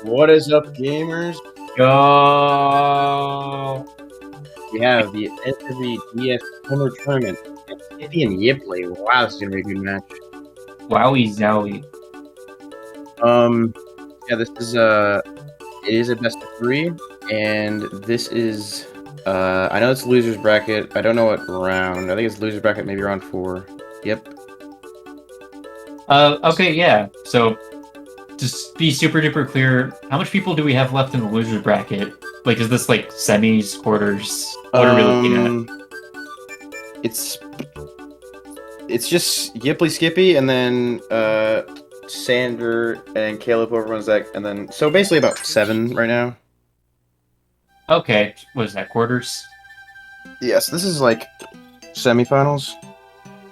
What is up, gamers? Go! We have the NSMB DS Summer Tournament. Skippy and Yiply. Wow, this is gonna be a good match. Wowie zowie. Yeah, this is it is a best of 3, and this is I know it's losers bracket. I don't know what round. I think it's losers bracket, maybe round 4. Yep. Okay, yeah. So, just be super duper clear. How much people do we have left in the loser bracket? Like, is this like semis, quarters? What are we looking at? It's just Yiply, Skippy, and then Sander and Caleb overruns that, and then so basically about 7 right now. Okay, what is that, quarters? Yes, this is like semifinals,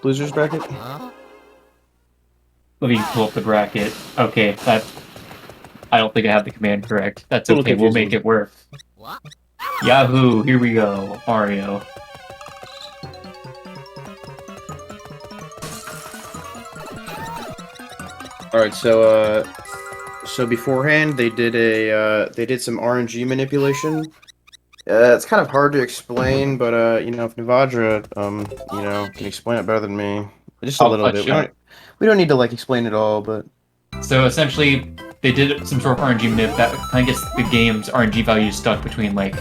losers bracket. Let me pull up the bracket. Okay, I don't think I have the command correct. That's Little okay, we'll confusing. make it work. Yahoo! Here we go, Mario. All right, so beforehand they did some RNG manipulation. It's kind of hard to explain, but you know, if Navadra you know, can explain it better than me, just a I'll little bit. shut. We don't need to like explain it all, but So essentially, they did some sort of RNG manip that kind of gets the game's RNG value stuck between like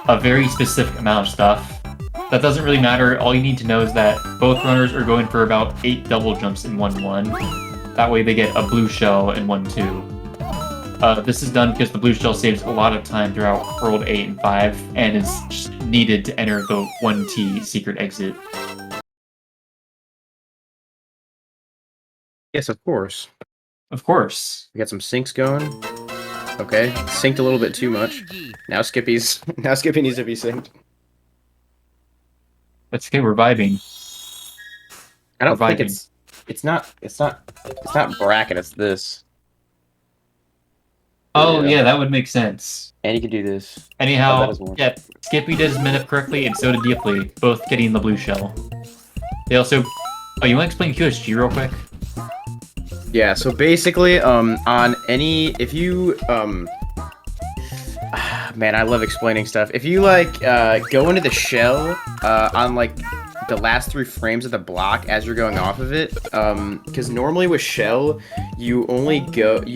a very specific amount of stuff. That doesn't really matter. All you need to know is that both runners are going for about 8 double jumps in 1-1. That way they get a blue shell in 1-2. This is done because the blue shell saves a lot of time throughout World 8 and 5 and is just needed to enter the 1T secret exit. yes, of course. Of course. We got some syncs going. Okay, synced a little bit too much. Now Skippy needs to be synced. That's okay, we're vibing. I don't We're think vibing. it's not bracket. It's this. Oh, Yeah. yeah, that would make sense. And you can do this. Oh, that Anyhow, is one. yeah, Skippy did his minute correctly, and so did Yiply, both getting the blue shell. They also... Oh, you want to explain QSG real quick? Yeah, so basically, on any, if you, man, I love explaining stuff. If you, like, go into the shell, on, like, the last 3 frames of the block as you're going off of it, because normally with shell, you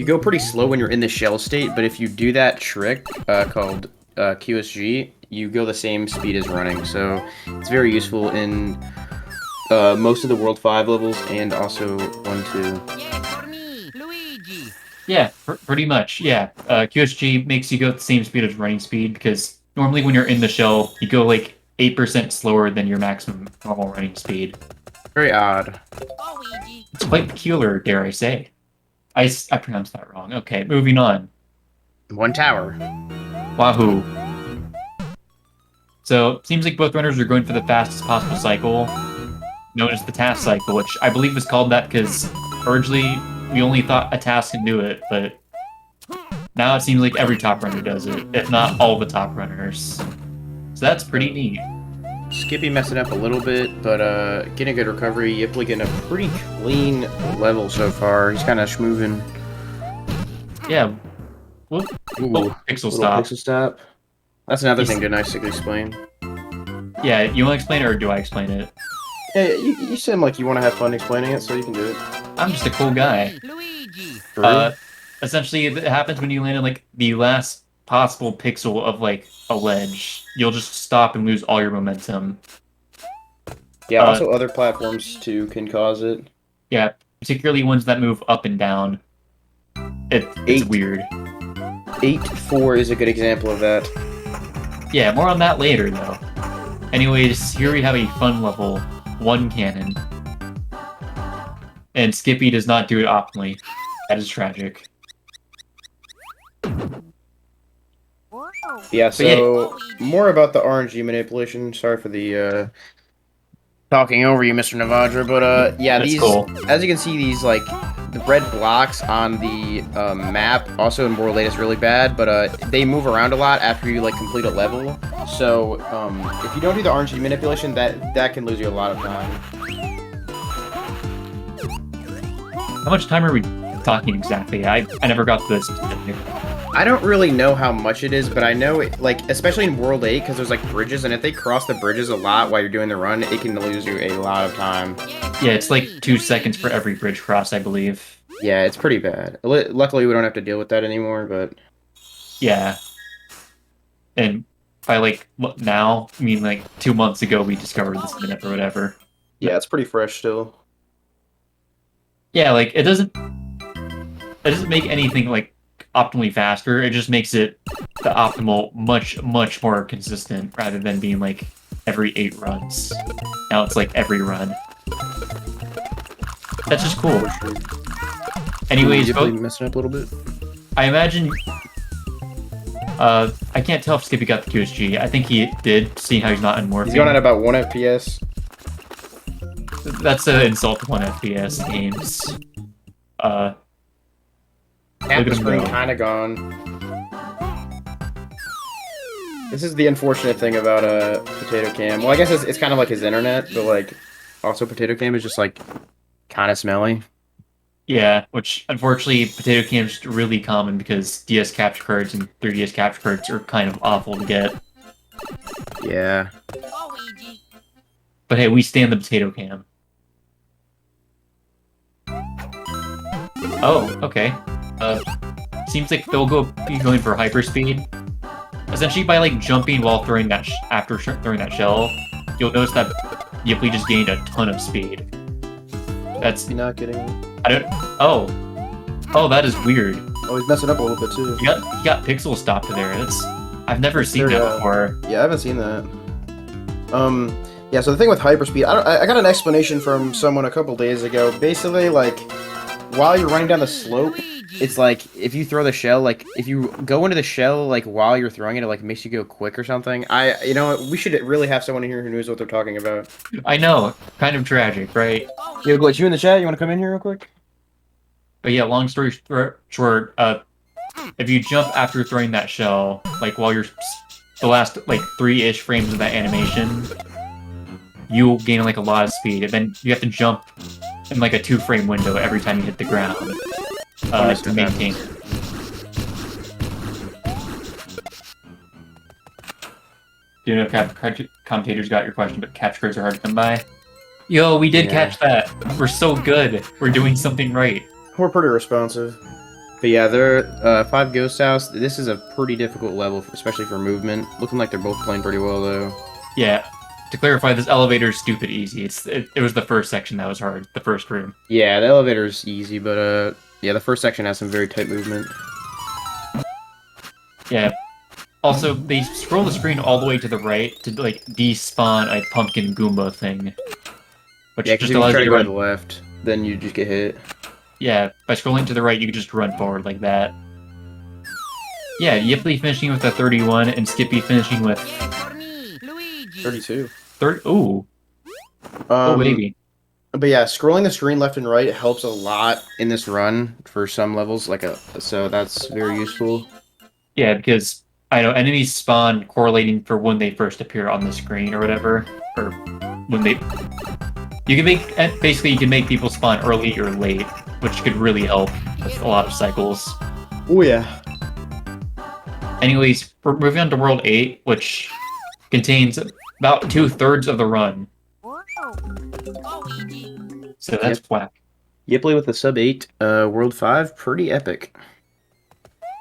go pretty slow when you're in the shell state, but if you do that trick, called, QSG, you go the same speed as running, so it's very useful in, most of the World 5 levels, and also 1-2. Yeah, pretty much, yeah. QSG makes you go at the same speed as running speed, because normally when you're in the shell, you go like 8% slower than your maximum normal running speed. Very odd. It's quite peculiar, dare I say. I pronounced that wrong. Okay, moving on. 1 tower. Wahoo. So, seems like both runners are going for the fastest possible cycle, known as the task cycle, which I believe was called that because originally we only thought a task can do it, but now it seems like every top runner does it, if not all the top runners. So that's pretty neat. Skippy messing up a little bit, but getting a good recovery. Yiply getting a pretty clean level so far. He's kind of schmooving. Yeah. Whoop. Ooh, Oh, pixel little stop. pixel stop. That's another He's- thing to nicely explain. Yeah, you want to explain it or do I explain it? Hey, you seem like you want to have fun explaining it, so you can do it. I'm just a cool guy. For real? Essentially, it happens when you land in like the last possible pixel of like a ledge. You'll just stop and lose all your momentum. Yeah, also other platforms too can cause it. Yeah, particularly ones that move up and down. It's 8. weird. 8-4 is a good example of that. Yeah, more on that later though. Anyways, here we have a fun level, 1 cannon. And Skippy does not do it optimally. That is tragic. Yeah, so more about the RNG manipulation. Sorry for the talking over you, Mr. Navadra, but yeah, That's these cool. as you can see, these like the red blocks on the map, also in World 8 is really bad, but they move around a lot after you like complete a level. So if you don't do the RNG manipulation, that can lose you a lot of time. How much time are we talking exactly? I never got this. I don't really know how much it is, but I know it, like, especially in World 8, because there's like bridges, and if they cross the bridges a lot while you're doing the run, it can lose you a lot of time. Yeah, it's like 2 seconds for every bridge cross, I believe. Yeah, it's pretty bad. Luckily, we don't have to deal with that anymore, but... Yeah. And by like now, I mean like 2 months ago we discovered this minute or whatever. Yeah, it's pretty fresh still. Yeah, like it doesn't make anything like optimally faster. It just makes it the optimal much more consistent rather than being like every 8 runs. Now it's like every run. That's just cool. Anyways, You're messing up a little bit. I imagine. I can't tell if Skippy got the QSG. I think he did, seeing how he's not in morphine. He's going at about 1 FPS. That's an insult to 1 FPS games. Half the screen kind of gone. This is the unfortunate thing about Potato Cam. Well, I guess it's kind of like his internet, but like also Potato Cam is just like kind of smelly. Yeah, which unfortunately Potato Cam is really common because DS capture cards and 3DS capture cards are kind of awful to get. Yeah. But hey, we stand the Potato Cam. Oh, okay. Seems like they'll be going for hyperspeed. Essentially, by like jumping while throwing that after throwing that shell, you'll notice that Yiply just gained a ton of speed. That's not getting it. I don't. Oh, that is weird. Oh, he's messing up a little bit too. He got pixel stopped there. I've never seen that before. Yeah, I haven't seen that. Yeah. So the thing with hyperspeed, I got an explanation from someone a couple days ago. Basically, like, while you're running down the slope, it's like if you throw the shell, like if you go into the shell, like while you're throwing it, it like makes you go quick or something. You know, we should really have someone in here who knows what they're talking about. I know, kind of tragic, right? Yo, Glitch, you in the chat? You want to come in here real quick? But yeah, long story short, if you jump after throwing that shell, like while you're the last like 3-ish frames of that animation, you'll gain like a lot of speed, and then you have to jump in like a 2-frame window every time you hit the ground to maintain. Do you know if commentators got your question, but capture cards are hard to come by? Yo, we did catch that. We're so good. We're doing something right. We're pretty responsive. But yeah, they're 5 Ghost House. This is a pretty difficult level, especially for movement. Looking like they're both playing pretty well, though. Yeah. To clarify, this elevator is stupid easy. It was the first section that was hard, the first room. Yeah, the elevator's easy, but yeah, the first section has some very tight movement. Yeah. Also, they scroll the screen all the way to the right to like despawn a pumpkin Goomba thing, which Yeah, just if you allows try you to to go run. to the left, then you just get hit. Yeah, by scrolling to the right, you can just run forward like that. Yeah, Yiply finishing with a 31, and Skippy finishing with 32. Ooh. Oh, baby. But yeah, scrolling the screen left and right helps a lot in this run for some levels, so that's very useful. Yeah, because I know enemies spawn correlating for when they first appear on the screen or whatever, or when they. You can make people spawn early or late, which could really help with a lot of cycles. Oh yeah. Anyways, we're moving on to World 8, which contains about 2/3 of the run. So that's whack. Yiply with the sub 8, World 5, pretty epic.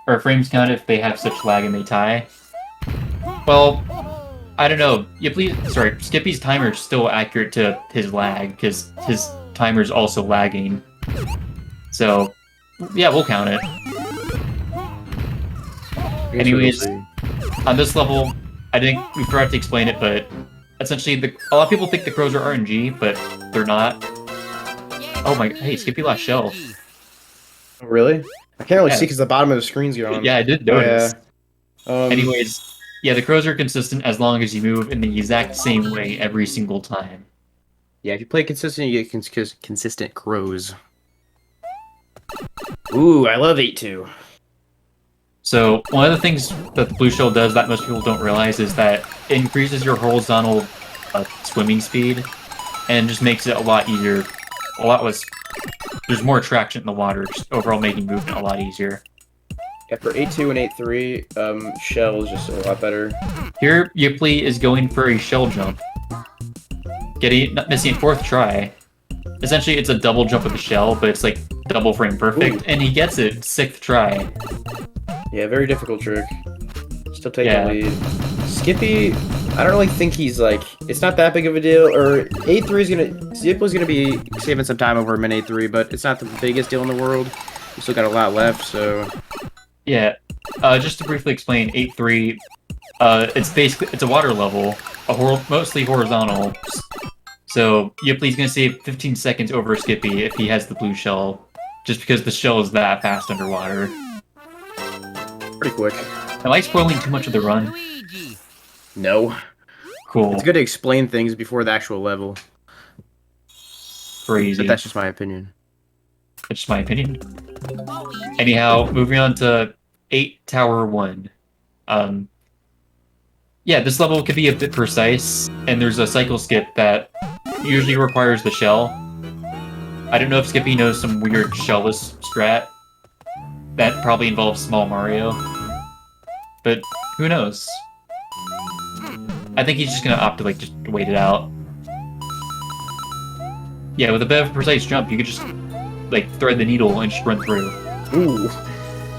Or frames count if they have such lag and they tie. Well, I don't know. Skippy's timer is still accurate to his lag, because his timer is also lagging. So, yeah, we'll count it. Anyways, on this level, I think we forgot to explain it, but essentially, a lot of people think the crows are RNG, but they're not. Oh my, hey, Skippy lost shell. Oh, really? I can't really see because the bottom of the screen's gone. Yeah, I did notice. Yeah. Anyways, yeah, the crows are consistent as long as you move in the exact same way every single time. Yeah, if you play consistent, you get consistent crows. Ooh, I love 8-2. So, one of the things that the blue shell does that most people don't realize is that it increases your horizontal swimming speed, and just makes it a lot easier, a lot less there's more traction in the water, just overall making movement a lot easier. Yeah, for 8-2 and 8-3, Shell is just a lot better. Here, Yiply is going for a shell jump. Not missing a 4th try. Essentially, it's a double jump with the shell, but it's like double frame perfect, Ooh. and he gets it 6th try. Yeah, very difficult trick. Still taking Yeah. the lead. Skippy, I don't really think he's like, it's not that big of a deal, or 8-3 is gonna, Yiply's gonna be saving some time over him in 8-3, but it's not the biggest deal in the world. We still got a lot left, so. Yeah, just to briefly explain, 8-3, it's a water level, mostly horizontal. So Yiply's gonna save 15 seconds over Skippy if he has the blue shell, just because the shell is that fast underwater. Pretty quick. Am I spoiling too much of the run? No. Cool. It's good to explain things before the actual level. Crazy. But that's just my opinion. That's just my opinion. Anyhow, moving on to 8 Tower 1. Yeah, this level could be a bit precise, and there's a cycle skip that usually requires the shell. I don't know if Skippy knows some weird shellless strat that probably involves Small Mario, but who knows? I think he's just gonna opt to like just wait it out. Yeah, with a bit of a precise jump, you could just like thread the needle and just run through. Ooh.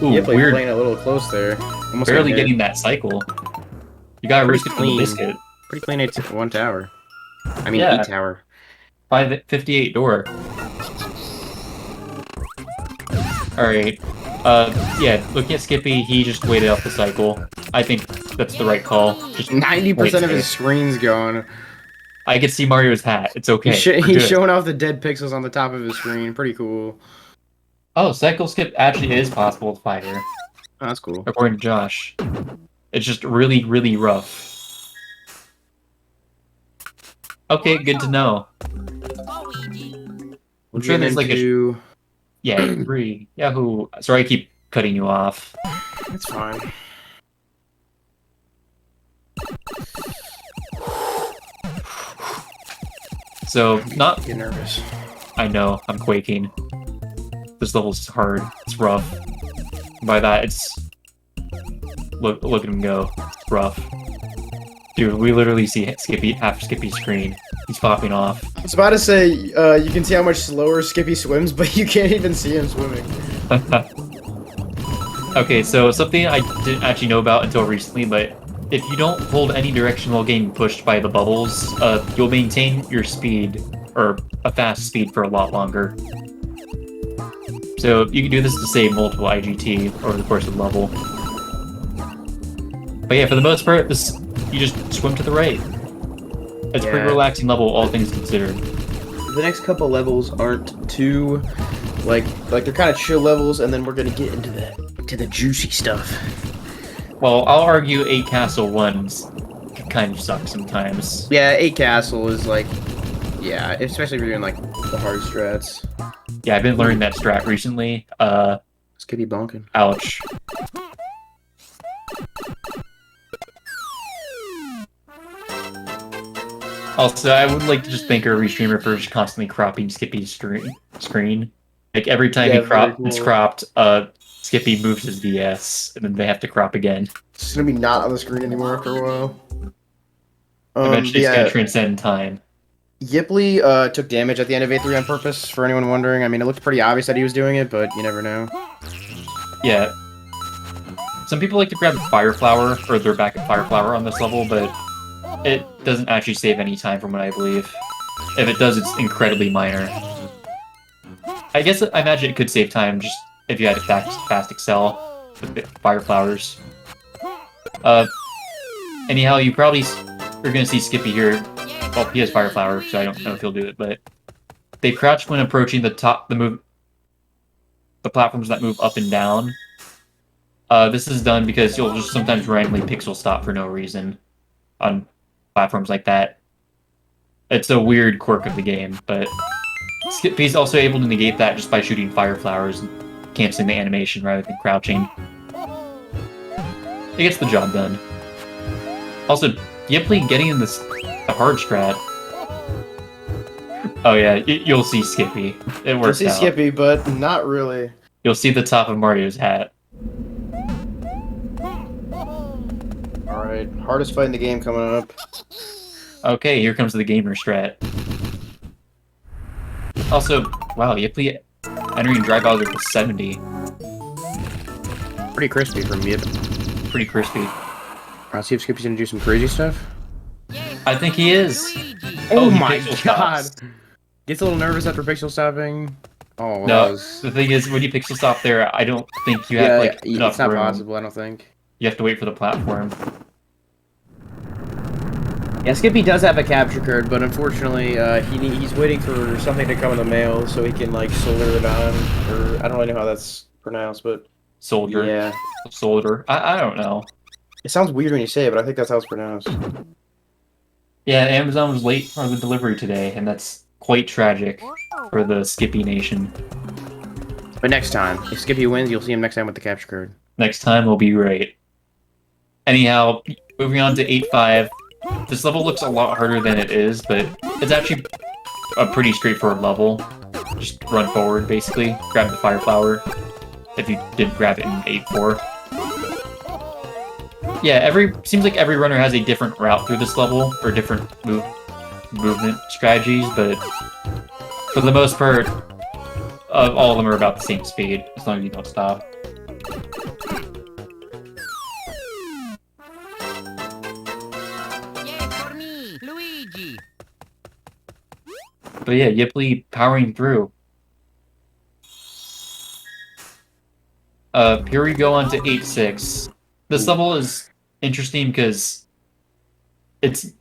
Ooh, Yiply weird. playing a little close there. Almost Barely got hit. getting that cycle. You gotta risk it for the clean. biscuit. Pretty clean 1 tower. I mean, Yeah. 8 tower. 58 door. Alright. Yeah, looking at Skippy, he just waited out the cycle. I think that's the right call. Just 90% of wait. his screen's gone. I can see Mario's hat. It's okay. He's, We're he's good. showing off the dead pixels on the top of his screen. Pretty cool. Oh, cycle skip actually is possible to fight here, Oh, that's cool. according to Josh. It's just really, really rough. Okay, good to know. I'm sure there's like a... Yeah, 3. Yahoo. Sorry I keep cutting you off. It's fine. So, not... Get nervous. I know, I'm quaking. This level's hard. It's rough. By that, it's... Look at him go. It's rough. Dude, we literally see Skippy, half Skippy's screen. He's popping off. I was about to say, you can see how much slower Skippy swims, but you can't even see him swimming. Okay, so something I didn't actually know about until recently, but if you don't hold any direction while getting pushed by the bubbles, you'll maintain your speed, or a fast speed, for a lot longer. So you can do this to save multiple IGT over the course of the level. But yeah, for the most part, you just swim to the right. It's a pretty relaxing level, all things considered. The next couple levels aren't too, like they're kind of chill levels, and then we're gonna get into the juicy stuff. Well, I'll argue 8 Castle 1s can kind of suck sometimes. Yeah, 8 Castle is like, yeah, especially if you're doing like the hard strats. Yeah, I've been learning that strat recently. Skippy bonking. Ouch. Also, I would like to just thank our restreamer for just constantly cropping Skippy's screen. Like, every time it's cropped, Skippy moves his DS, and then they have to crop again. It's gonna be not on the screen anymore after a while. Eventually, it's gonna transcend time. Yiply took damage at the end of A3 on purpose, for anyone wondering. I mean, it looked pretty obvious that he was doing it, but you never know. Yeah. Some people like to grab Fire Flower, or their backup Fire Flower on this level, but it doesn't actually save any time from what I believe. If it does, it's incredibly minor. I guess I imagine it could save time just if you had a fast Excel with Fire Flowers. Anyhow, you probably are going to see Skippy here. Well, he has Fire Flower, so I don't know if he'll do it, but they crouch when approaching the platforms that move up and down. This is done because you'll just sometimes randomly pixel stop for no reason on platforms like that. It's a weird quirk of the game, but Skippy's also able to negate that just by shooting Fire Flowers and canceling the animation rather than crouching. It gets the job done. Also, Yiply getting in the hard strat. Oh yeah, you'll see Skippy. It You'll works see out. Skippy, but not really. You'll see the top of Mario's hat. Alright, hardest fight in the game coming up. Okay, here comes the gamer strat. Also, wow, Yiply entering Dry Bowser with 70. Pretty crispy from Yip. Pretty crispy. I'll see if Skippy's gonna do some crazy stuff. I think he is. Oh he my pixel god! stops. Gets a little nervous after pixel stopping. Oh, well, No, that was... the thing is, when you pixel stop there, I don't think you have like enough it's not room. possible, I don't think. You have to wait for the platform. Yeah, Skippy does have a capture card, but unfortunately, he's waiting for something to come in the mail so he can, like, solder it on, or I don't really know how that's pronounced, but... Soldier. Yeah. Soldier. I don't know. It sounds weird when you say it, but I think that's how it's pronounced. Yeah, Amazon was late for the delivery today, and that's quite tragic for the Skippy Nation. But next time, if Skippy wins, you'll see him next time with the capture card. Next time will be great. Anyhow, moving on to 8-5. This level looks a lot harder than it is, but it's actually a pretty straightforward level. Just run forward, basically. Grab the fire flower, if you didn't grab it in 8-4. Yeah, seems like every runner has a different route through this level, or different movement strategies, but for the most part, all of them are about the same speed, as long as you don't stop. But yeah, Yiply powering through. Here we go on to 8-6. This level is interesting because it's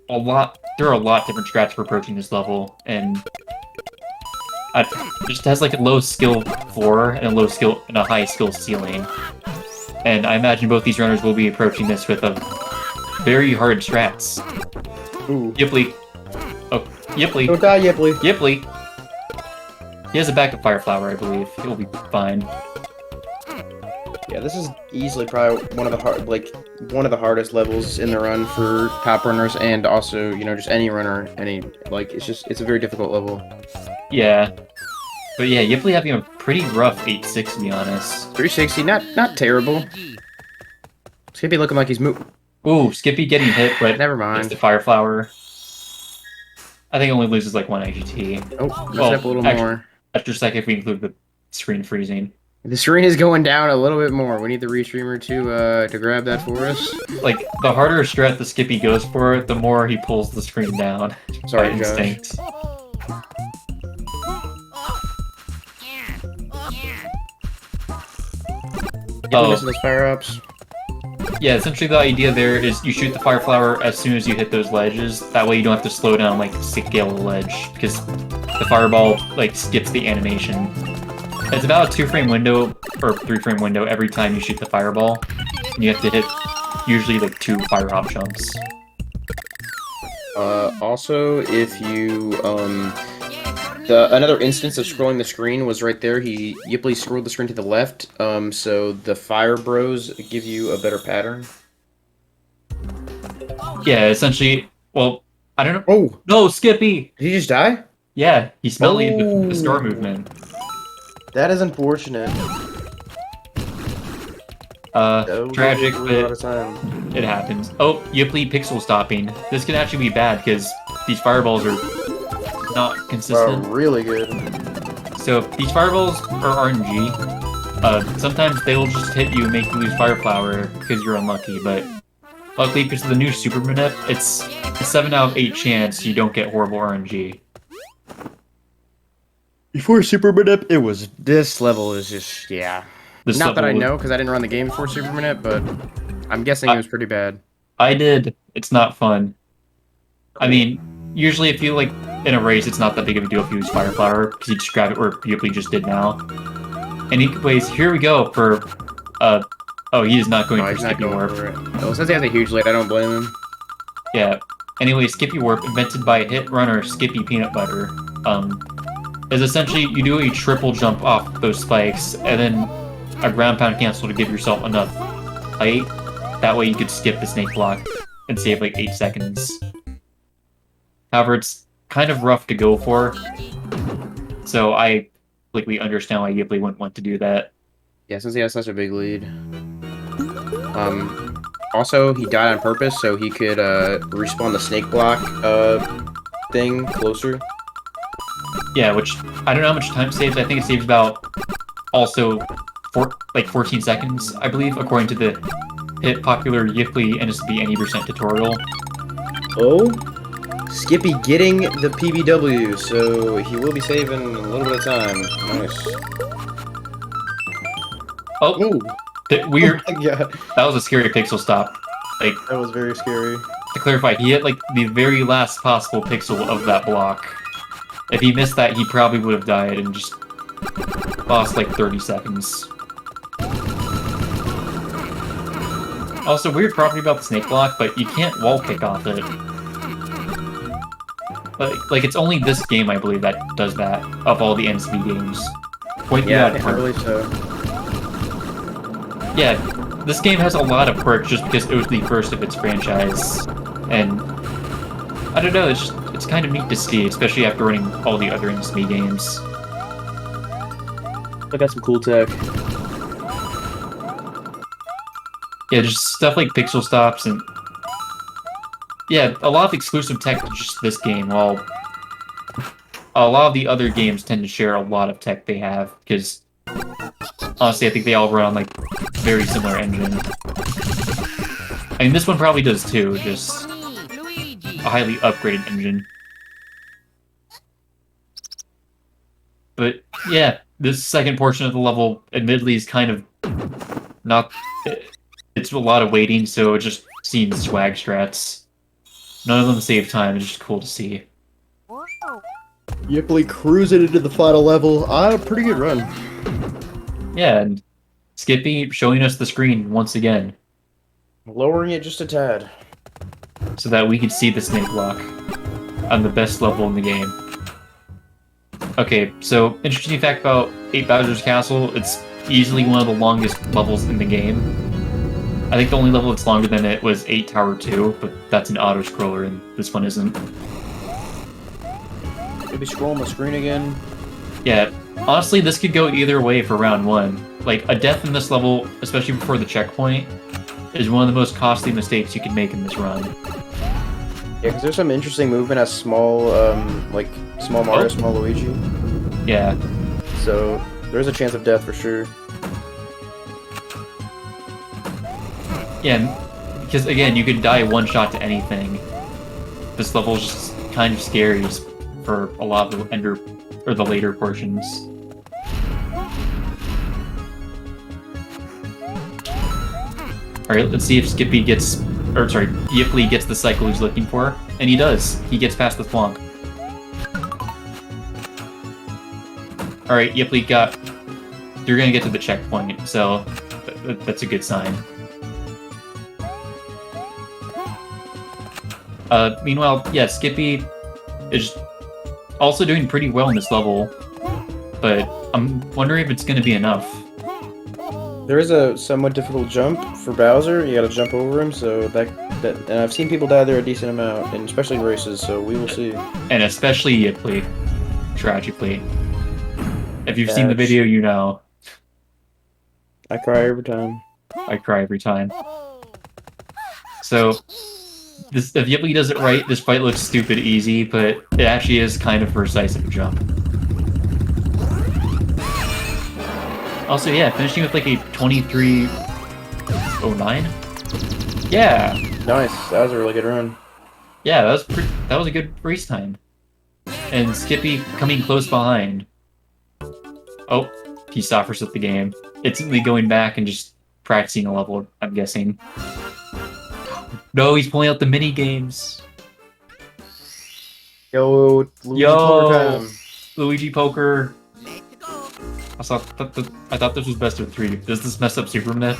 a lot. There are a lot of different strats for approaching this level, and it just has like a low skill floor and a high skill ceiling. And I imagine both these runners will be approaching this with a very hard strats. Ooh. Yiply. Oh, Yiply. Don't die, Yiply. Yiply. He has a backup fire flower, I believe. He'll be fine. Yeah, this is easily probably one of the hardest levels in the run for top runners, and also, you know, just any runner, it's a very difficult level. Yeah. But yeah, Yiply having a pretty rough 8-6, to be honest. 360, not terrible. Skippy looking like he's moving. Ooh, Skippy getting hit, but Never it's mind. the fire flower. I think it only loses like 1 IGT. Oh, messed up a little more. Extra second if we include the screen freezing. The screen is going down a little bit more. We need the restreamer to grab that for us. Like, the harder strat the Skippy goes for, the more he pulls the screen down. Sorry, by Josh. instinct. Yeah, missing those fire-ups. Yeah, essentially the idea there is you shoot the fire flower as soon as you hit those ledges. That way you don't have to slow down, like, scale the ledge, because the fireball, like, skips the animation. It's about a 2-frame window, or 3-frame window every time you shoot the fireball. And you have to hit, usually, like, 2 fire hop jumps. Also, if you, another instance of scrolling the screen was right there. Yiply scrolled the screen to the left, so the fire bros give you a better pattern. Yeah, essentially, well, I don't know. Oh! No, Skippy! Did he just die? Yeah, he smelled the star movement. That is unfortunate. Tragic, a lot but of time. it happens. Oh, Yiply pixel stopping. This could actually be bad, because these fireballs are not consistent. Really good. So, these fireballs are RNG. Sometimes they'll just hit you and make you lose fire flower, because you're unlucky, but luckily, because of the new super manip, it's a 7 out of 8 chance you don't get horrible RNG. Before Super Minute, this level is just, yeah. This Not that I level know, because I didn't run the game before Super Minute, but I'm guessing it was pretty bad. I did. It's not fun. I mean, usually if you, like, in a race, it's not that big of a deal if you use Fire Flower, because you just grab it where Yiply just did now. Anyways, here we go for, oh, he is not going for Skippy Warp. Well, since he has a huge lead, I don't blame him. Yeah. Anyway, Skippy Warp, invented by hit runner Skippy Peanut Butter, is essentially you do a triple jump off those spikes, and then a ground pound cancel to give yourself enough height. That way you could skip the snake block and save like 8 seconds. However, it's kind of rough to go for. So I completely understand why Yiply wouldn't want to do that. Yeah, since he has such a big lead. Also, he died on purpose so he could respawn the snake block thing closer. Yeah, which I don't know how much time it saves. I think it saves about also 14 seconds, I believe, according to the hit popular Yiply NSMB any percent tutorial. Oh, Skippy getting the PBW, so he will be saving a little bit of time. Nice. Oh, Ooh. weird. Yeah, That was a scary pixel stop. Like, that was very scary. to clarify, he hit like the very last possible pixel of that block. If he missed that, he probably would have died and just lost like 30 seconds. Also, weird property about the snake block, but you can't wall kick off it. Like it's only this game, I believe, that does that, of all the NSB games. Quite the odd I quirk. believe so. Yeah, this game has a lot of quirks just because it was the first of its franchise. And I don't know, it's kind of neat to see, especially after running all the other NSB games. I got some cool tech. Yeah, just stuff like pixel stops and yeah, a lot of exclusive tech to just this game, while a lot of the other games tend to share a lot of tech they have, because honestly I think they all run on like very similar engine. I mean, this one probably does too, just a highly upgraded engine. But yeah, this second portion of the level admittedly is kind of not... It's a lot of waiting, so it just seems swag strats. None of them save time, it's just cool to see. Yiply cruising into the final level on a pretty good run. Yeah, and Skippy showing us the screen once again, Lowering it just a tad. so that we can see the snake block on the best level in the game. Okay, so interesting fact about 8 Bowser's Castle, it's easily one of the longest levels in the game. I think the only level that's longer than it was 8 Tower 2, but that's an auto-scroller and this one isn't. Maybe scroll on the screen again. Yeah, honestly, this could go either way for round 1. Like, a death in this level, especially before the checkpoint, is one of the most costly mistakes you can make in this run. Yeah, because there's some interesting movement as small, like, small Mario, small Luigi. Yeah. So, there's a chance of death for sure. Yeah, because again, you could die one shot to anything. This level is just kind of scary for a lot of the later portions. Alright, let's see if Skippy gets, or sorry, Yiply gets the cycle he's looking for, and he does. He gets past the flonk. Alright, Yiply you're gonna get to the checkpoint, so that's a good sign. Meanwhile, yeah, Skippy is also doing pretty well in this level, but I'm wondering if it's going to be enough. There is a somewhat difficult jump for Bowser. You gotta jump over him, so and I've seen people die there a decent amount, and especially in races, so we will see. And especially Yiply, tragically. If you've seen the video, you know. I cry every time. I cry every time. So, if Yiply does it right, this fight looks stupid easy, but it actually is kind of precise of a jump. Also, yeah, finishing with like a 23:09. Yeah. Nice. That was a really good run. Yeah, that was a good race time. And Skippy coming close behind. Oh, he suffers with the game. It's simply going back and just practicing a level, I'm guessing. No, he's pulling out the mini games. Yo, Luigi Poker time. Luigi Poker. I thought this was best of 3. Does this mess up Super Nip?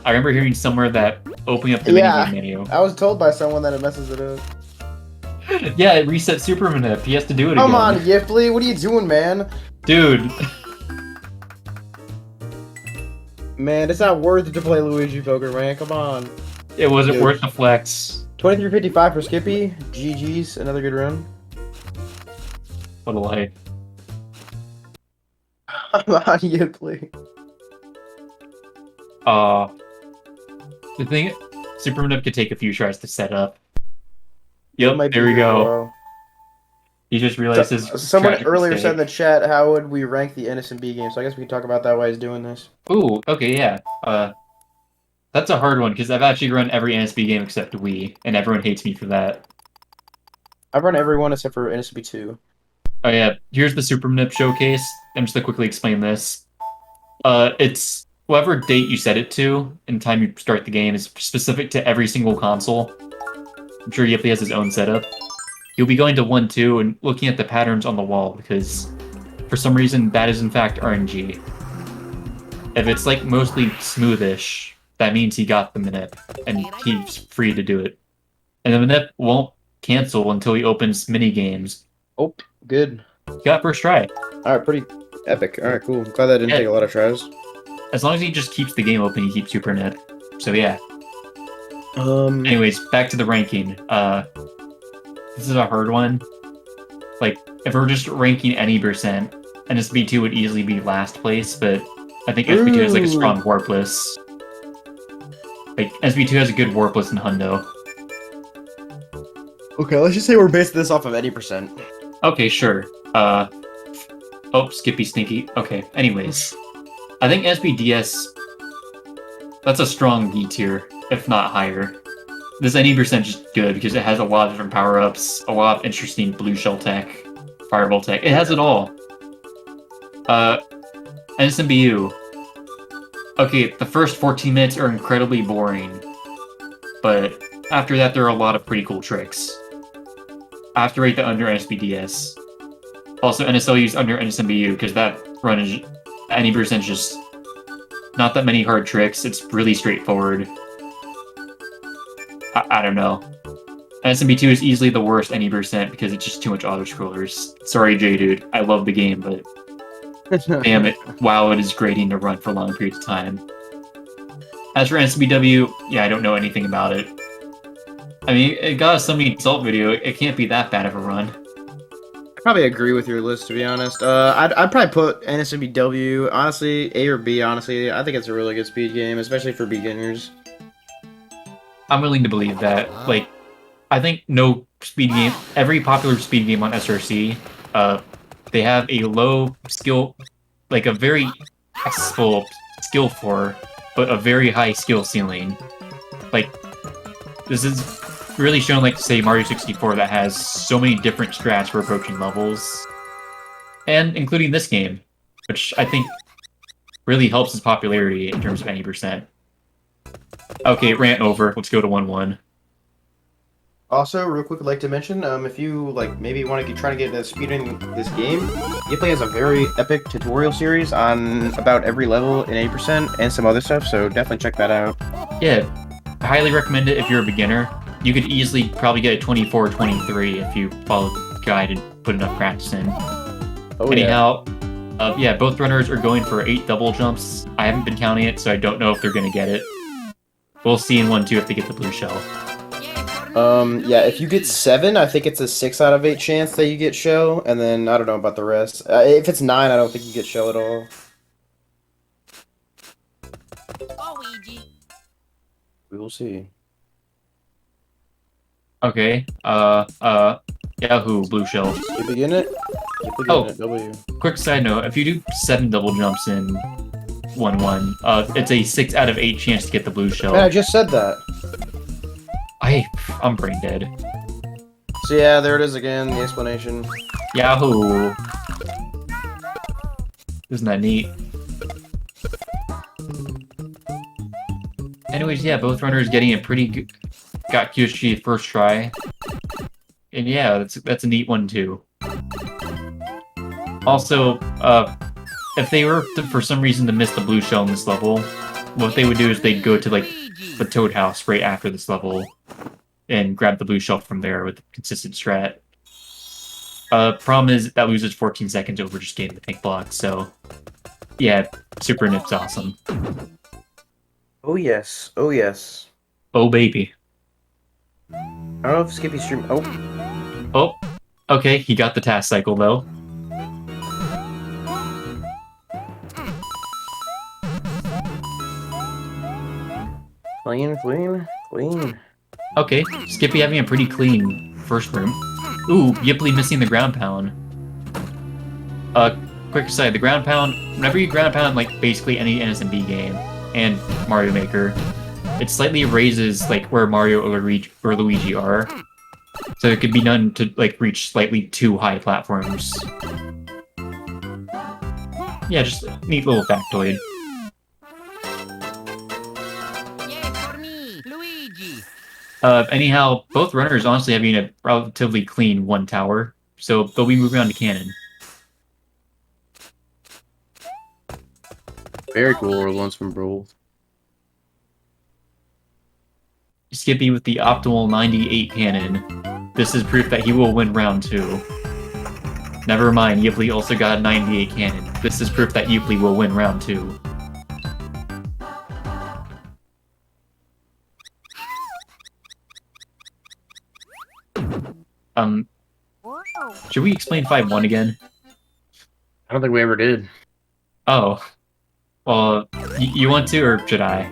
I remember hearing somewhere that opening up the minigame menu. I was told by someone that it messes it up. Yeah, it resets Super Nip. He has to do it again. Come on, Yiply, what are you doing, man? Dude. Man, it's not worth it to play Luigi Poker, man. Come on. It wasn't worth the flex. 23:55 for Skippy. GG's, another good run. What a life. I'm on Yiply. The thing, Super Nip could take a few tries to set up. It Yep, might be there we here for a go. while. He just realized his Someone tragic earlier said in the mistake. chat, how would we rank the NSMB game? So I guess we can talk about that while he's doing this. Ooh, okay, yeah. That's a hard one because I've actually run every NSB game except Wii, and everyone hates me for that. I've run every one except for NSMB 2. Oh yeah, here's the Super Nip showcase. I'm just to quickly explain this. It's whatever date you set it to and time you start the game is specific to every single console. I'm sure Yiply has his own setup. You'll be going to 1-2 and looking at the patterns on the wall because for some reason that is in fact RNG. If it's like mostly smoothish, that means he got the Manip and he's free to do it. And the Manip won't cancel until he opens mini games. Oh, good. He got first try. Alright, pretty epic. Alright, cool. I'm glad that didn't Yeah. take a lot of tries. As long as he just keeps the game open, he keeps Super Nip. So yeah. Um, Anyways, back to the ranking. This is a hard one. Like, if we're just ranking any percent, NSB2 would easily be last place, but I think SB2 has like a strong warpless. Like, SB2 has a good warpless in Hundo. okay, let's just say we're basing this off of any percent. Okay, sure. Oh, Skippy Sneaky. Okay, anyways. I think SBDS, that's a strong B tier, if not higher. This any percent is good because it has a lot of different power-ups, a lot of interesting blue shell tech, fireball tech. It has it all. NSMBU. Okay, the first 14 minutes are incredibly boring, but after that there are a lot of pretty cool tricks. I have to rate that under NSBDS. Also, NSLU's under NSMBU because that run is any percent just not that many hard tricks. It's really straightforward. I don't know. NSMB2 is easily the worst any percent because it's just too much auto-scrollers. Sorry, J dude. I love the game, but damn it. WoW, it is grating to run for long periods of time. As for NSBW, yeah, I don't know anything about it. I mean, it got a somebody insult video. It can't be that bad of a run. I probably agree with your list, to be honest. I'd probably put NSMBW, honestly, A or B, honestly. I think it's a really good speed game, especially for beginners. I'm willing to believe that. Like, I think no speed game, every popular speed game on SRC, they have a low skill, like a very accessible skill floor, but a very high skill ceiling. Like, this is really shown, like, say, Mario 64 that has so many different strats for approaching levels, and including this game, which I think really helps its popularity in terms of any percent. Okay, rant over. Let's go to 1-1. Also, real quick, I'd like to mention, if you like maybe want to try to get into speedrunning this game, Yiply has a very epic tutorial series on about every level in 80% and some other stuff, so definitely check that out. Yeah, I highly recommend it if you're a beginner. You could easily probably get a 24 or 23 if you follow the guide and put enough practice in. Oh, Anyhow, yeah, both runners are going for 8 double jumps. I haven't been counting it, so I don't know if they're going to get it. We'll see in 1-2 if they get the blue shell. Yeah, if you get 7, I think it's a 6 out of 8 chance that you get shell, and then I don't know about the rest. If it's 9, I don't think you get shell at all. We will see. Okay, Yahoo, blue shell. You begin it? You begin Oh. it, W. Quick side note, if you do 7 double jumps in 1-1, it's a 6 out of 8 chance to get the blue shell. Man, I just said that. I'm brain dead. So yeah, there it is again, the explanation. Yahoo! Isn't that neat? Anyways, yeah, both runners getting a pretty good... Got QSG first try. And yeah, that's a neat one too. Also, if they were to, for some reason to miss the blue shell in this level, what they would do is they'd go to like the Toad House right after this level and grab the blue shell from there with a consistent strat. Problem is that loses 14 seconds over just getting the pink block, so yeah, Super Nip's awesome. Oh yes, oh yes. Oh baby. I don't know if Skippy stream. Oh, Oh, okay, he got the task cycle though. Clean. Okay, Skippy having a pretty clean first room. Ooh, Yiply missing the ground pound. Quick aside, the ground pound, whenever you ground pound like basically any NSMB game and Mario Maker, it slightly raises like where Mario or Luigi are. So it could be done to like reach slightly too high platforms. Yeah, just a neat little factoid. Anyhow, both runners honestly having a relatively clean one tower, so they'll be moving on to cannon. Very cool rolls from Brawl. Skippy with the optimal 98 cannon. This is proof that he will win round 2. Never mind, Yiply also got a 98 cannon. This is proof that Yiply will win round 2. Should we explain 5-1 again? I don't think we ever did. Oh. Well, you want to, or should I?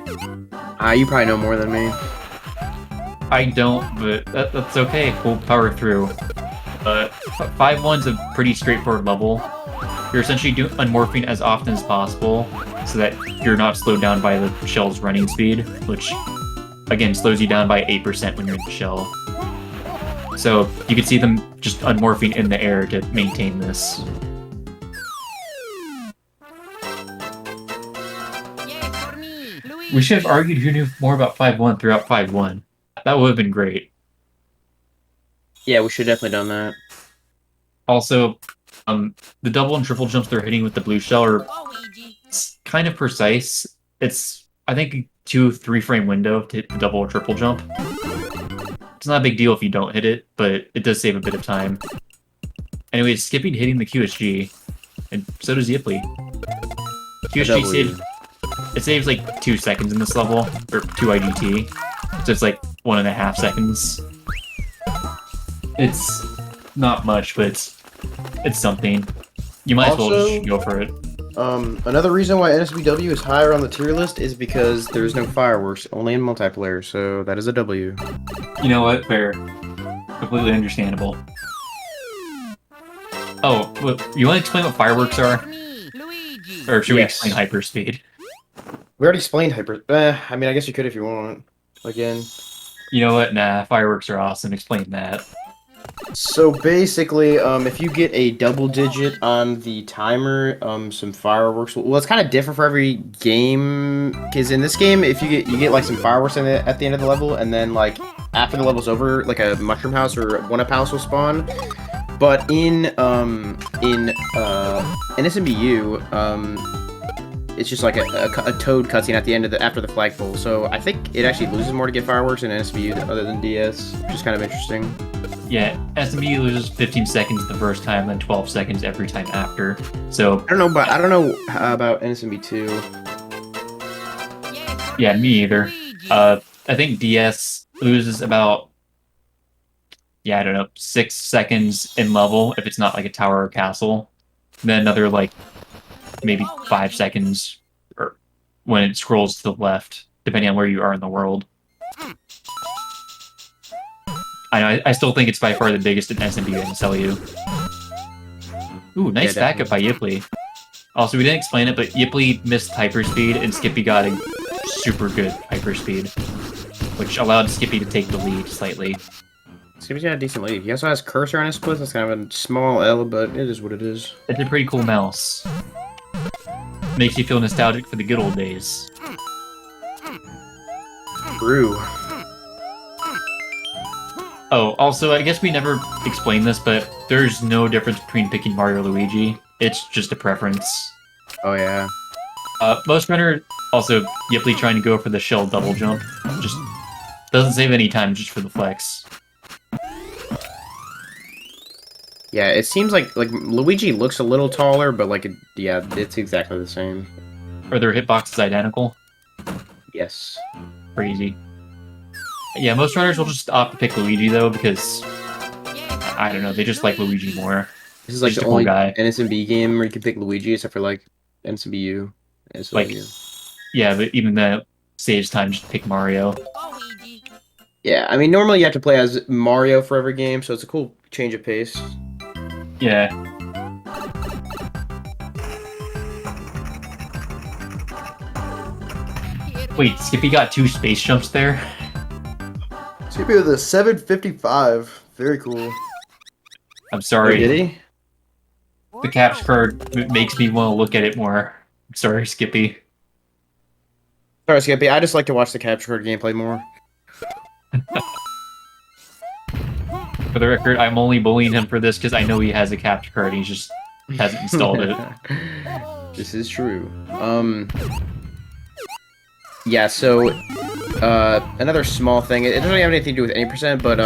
You probably know more than me. I don't, but that's okay. We'll power through. 5-1's a pretty straightforward level. You're essentially unmorphing as often as possible, so that you're not slowed down by the shell's running speed, which, again, slows you down by 8% when you're in the shell. So you can see them just unmorphing in the air to maintain this. We should have argued who knew more about 5-1 throughout 5-1. That would have been great. Yeah, we should definitely done that. Also, the double and triple jumps they're hitting with the blue shell are kind of precise. It's, I think, a 2-3 frame window to hit the double or triple jump. It's not a big deal if you don't hit it, but it does save a bit of time. Anyways, Skippy hitting the QSG, and so does Yiply. QSG saves like 2 seconds in this level, or 2 IGT, so it's like 1.5 seconds. It's not much, but it's something. You might as well just go for it. Another reason why NSBW is higher on the tier list is because there's no fireworks, only in multiplayer, so that is a W. You know what? Fair. Completely understandable. Oh, well, you want to explain what fireworks are? Or should we explain hyperspeed? We already explained hyper. I mean, I guess you could if you want. Again. You know what? Nah, fireworks are awesome. Explain that. So basically, if you get a double digit on the timer, some fireworks. Well, it's kind of different for every game. Because in this game, if you get like some fireworks at the end of the level, and then like after the level's over, like a mushroom house or one-up house will spawn. But in NSMBU, it's just like a toad cutscene at the end of after the flagpole. So I think it actually loses more to get fireworks in NSMBU other than DS, which is kind of interesting. Yeah, SMB loses 15 seconds the first time, then 12 seconds every time after. So I don't know about NSMB 2. Yeah, me either. I think DS loses about, I don't know, 6 seconds in level if it's not like a tower or castle. Then another like maybe 5 seconds or when it scrolls to the left, depending on where you are in the world. I still think it's by far the biggest in SMB and SLU. Ooh, nice backup by Yiply. Also, we didn't explain it, but Yiply missed hyperspeed, and Skippy got a super good hyperspeed, which allowed Skippy to take the lead slightly. Skippy's got a decent lead. He also has cursor on his split. That's kind of a small L, but it is what it is. It's a pretty cool mouse. Makes you feel nostalgic for the good old days. True. Oh, also, I guess we never explained this, but there's no difference between picking Mario or Luigi. It's just a preference. Oh, yeah. Most runner, also, Yiply trying to go for the shell double jump. Just doesn't save any time just for the flex. Yeah, it seems like Luigi looks a little taller, but yeah, it's exactly the same. Are their hitboxes identical? Yes. Crazy. Yeah, most runners will just opt to pick Luigi though because I don't know, they just like Luigi more. This is like the only NSMB game where you can pick Luigi, except for like NSMBU. Like, yeah, but even that, saves time, just pick Mario. Yeah, I mean, normally you have to play as Mario for every game, so it's a cool change of pace. Yeah. Wait, Skippy got 2 space jumps there? Skippy with a 755. Very cool. I'm Oh, sorry. did he? The capture card makes me want to look at it more. I'm sorry, Skippy. Sorry, Skippy. I just like to watch the capture card gameplay more. For the record, I'm only bullying him for this because I know he has a capture card. He just hasn't installed it. This is true. Yeah, so, another small thing. It doesn't have anything to do with any percent, but,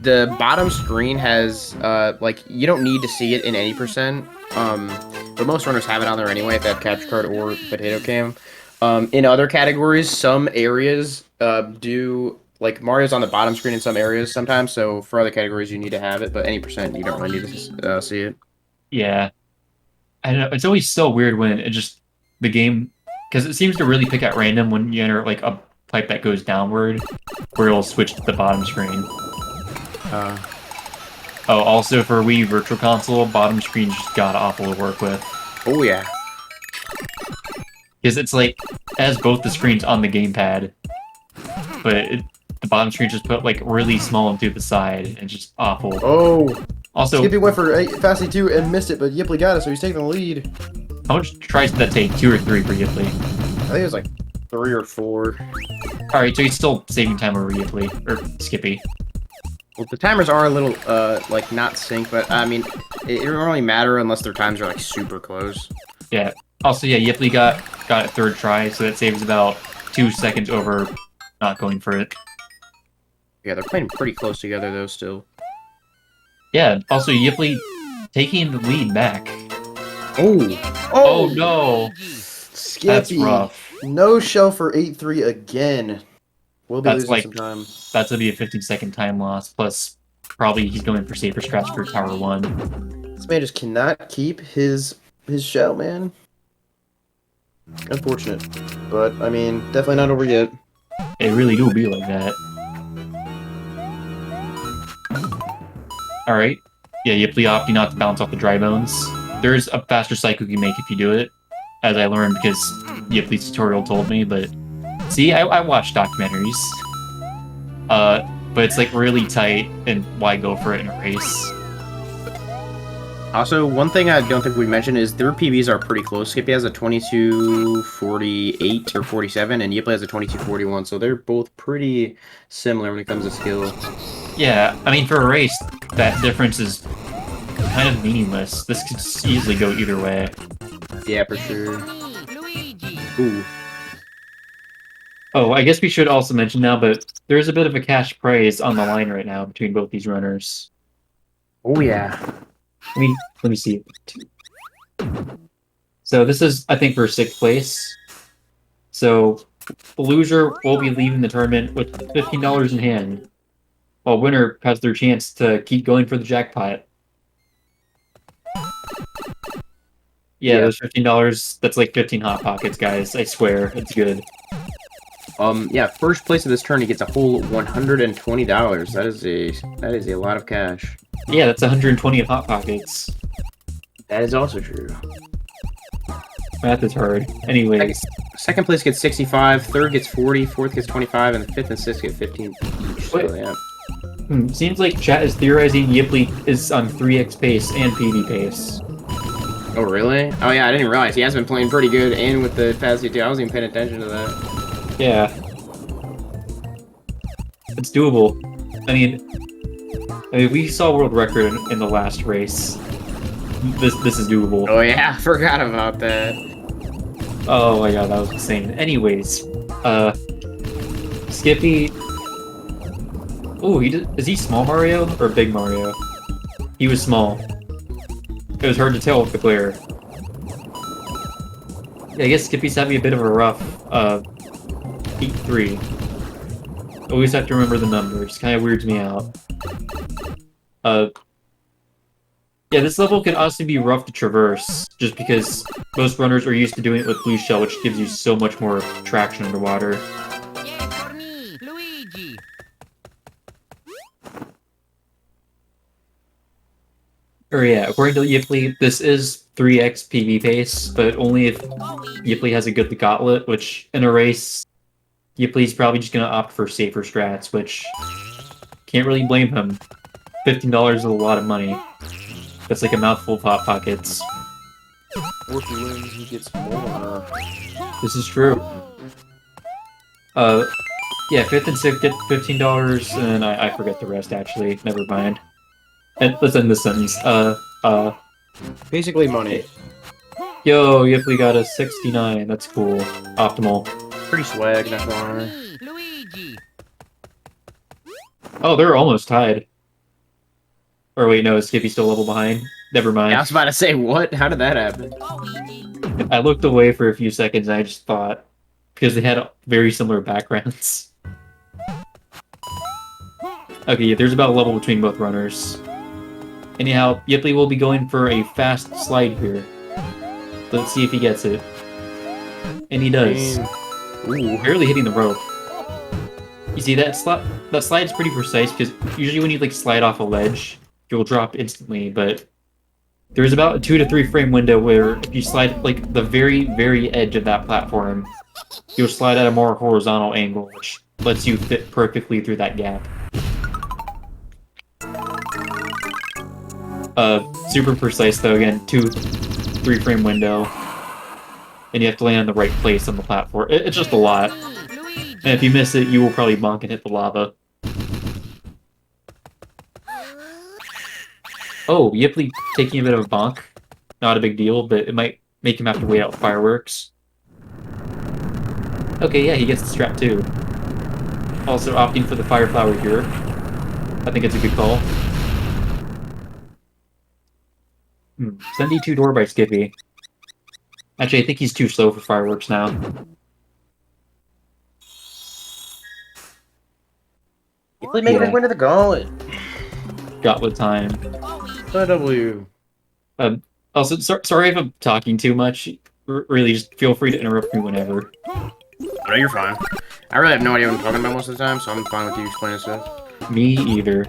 the bottom screen has, like, you don't need to see it in any percent. But most runners have it on there anyway if they have capture card or potato cam. In other categories, some areas, do, like, Mario's on the bottom screen in some areas sometimes, so for other categories you need to have it, but any percent you don't really need to, see it. Yeah. I don't know. It's always so weird when it just, the game, because it seems to really pick at random when you enter, like, a pipe that goes downward, where it'll switch to the bottom screen. Oh, also for Wii Virtual Console, bottom screen's just god-awful to work with. Oh, yeah. Because it's like, it has both the screens on the gamepad, but the bottom screen just put, like, really small and through the side, and it's just awful. Oh! Also, Skippy went for Fast 2 and missed it, but Yiply got it, so he's taking the lead. how much tries did that take? 2 or 3 for Yiply? I think it was like 3 or 4. Alright, so he's still saving time over Yiply, or Skippy. Well, the timers are a little, like, not sync, but, I mean, it don't really matter unless their times are, like, super close. Yeah. Also, yeah, Yiply got it 3rd try, so that saves about 2 seconds over not going for it. Yeah, they're playing pretty close together, though, still. Yeah, also, Yiply taking the lead back. Oh! Oh, no! Skippy. That's rough. No shell for 8-3 again. We'll be That's losing like- some time. That's gonna be a 15-second time loss, plus probably he's going for safer scraps for Tower 1. This man just cannot keep his shell, man. Unfortunate. But, I mean, definitely not over yet. It really do be like that. Alright. Yeah, Yiply opting not to bounce off the dry bones. There's a faster cycle you can make if you do it, as I learned because Yiply's tutorial told me, but... See, I watch documentaries. But it's like really tight, and why go for it in a race? Also, one thing I don't think we mentioned is their PBs are pretty close. Skippy has a 22:48 or 47, and Yiply has a 22:41, so they're both pretty similar when it comes to skill. Yeah, I mean, for a race, that difference is kind of meaningless. This could easily go either way. Yeah, for sure. Ooh. Oh, I guess we should also mention now, but there's a bit of a cash prize on the line right now between both these runners. Oh, yeah. Let me see. So this is, I think, for 6th place. So the loser will be leaving the tournament with $15 in hand, while winner has their chance to keep going for the jackpot. Yeah, those $15, that's like 15 Hot Pockets, guys. I swear, it's good. Yeah, first place of this tourney gets a whole $120. That is a lot of cash. Yeah, that's 120 of Hot Pockets. That is also true. Math is hard. Anyways. Second place gets 65, third gets 40, fourth gets 25, and the fifth and sixth get 15 each. So, yeah. Seems like chat is theorizing Yiply is on 3x pace and PB pace. Oh, really? Oh, yeah, I didn't realize. He has been playing pretty good, and with the Fast 2, I wasn't even paying attention to that. Yeah. It's doable. I mean, we saw world record in the last race. This is doable. Oh, yeah, I forgot about that. Oh my god, that was insane. Anyways, Skippy... Ooh, is he small Mario or big Mario? He was small. It was hard to tell with the glare. Yeah, I guess Skippy's having a bit of a rough, 8-3. Always have to remember the numbers. Kind of weirds me out. Yeah, this level can honestly be rough to traverse, just because most runners are used to doing it with blue shell, which gives you so much more traction underwater. Yay for me, Luigi! Or yeah, according to Yiply, this is 3x PV pace, but only if Yiply has a good gauntlet, which in a race, Yiply's probably just gonna opt for safer strats, which can't really blame him. $15 is a lot of money. That's like a mouthful of Hot Pockets. If he wins, he gets more. This is true. Yeah, 5th and 6th get $15, and I forget the rest, actually. Never mind. And let's end this sentence. Basically money. Yo, Yiply got a 69. That's cool. Optimal. Pretty swag, not gonna lie. Luigi! Oh, they're almost tied. Or wait, no, is Skippy still a level behind? Never mind. Yeah, I was about to say, what? How did that happen? I looked away for a few seconds and I just thought, because they had very similar backgrounds. Okay, yeah, there's about a level between both runners. Anyhow, Yiply will be going for a fast slide here. Let's see if he gets it. And he does. Ooh. Barely hitting the rope. You see, that slide is pretty precise, because usually when you like slide off a ledge, you'll drop instantly, but there's about a 2 to 3 frame window where if you slide like the very, very edge of that platform, you'll slide at a more horizontal angle, which lets you fit perfectly through that gap. Super precise though, again, 2-3 frame window. And you have to land in the right place on the platform. It's just a lot. And if you miss it, you will probably bonk and hit the lava. Oh, Yiply taking a bit of a bonk. Not a big deal, but it might make him have to wait out fireworks. Okay, yeah, he gets the strap too. Also opting for the fire flower here. I think it's a good call. 72 door by Skippy. Actually, I think he's too slow for fireworks now. Yiply making his way to the gauntlet. Gauntlet time. W. Also, sorry if I'm talking too much. Really, just feel free to interrupt me whenever. No, you're fine. I really have no idea what I'm talking about most of the time, so I'm fine with you explaining stuff. Me either.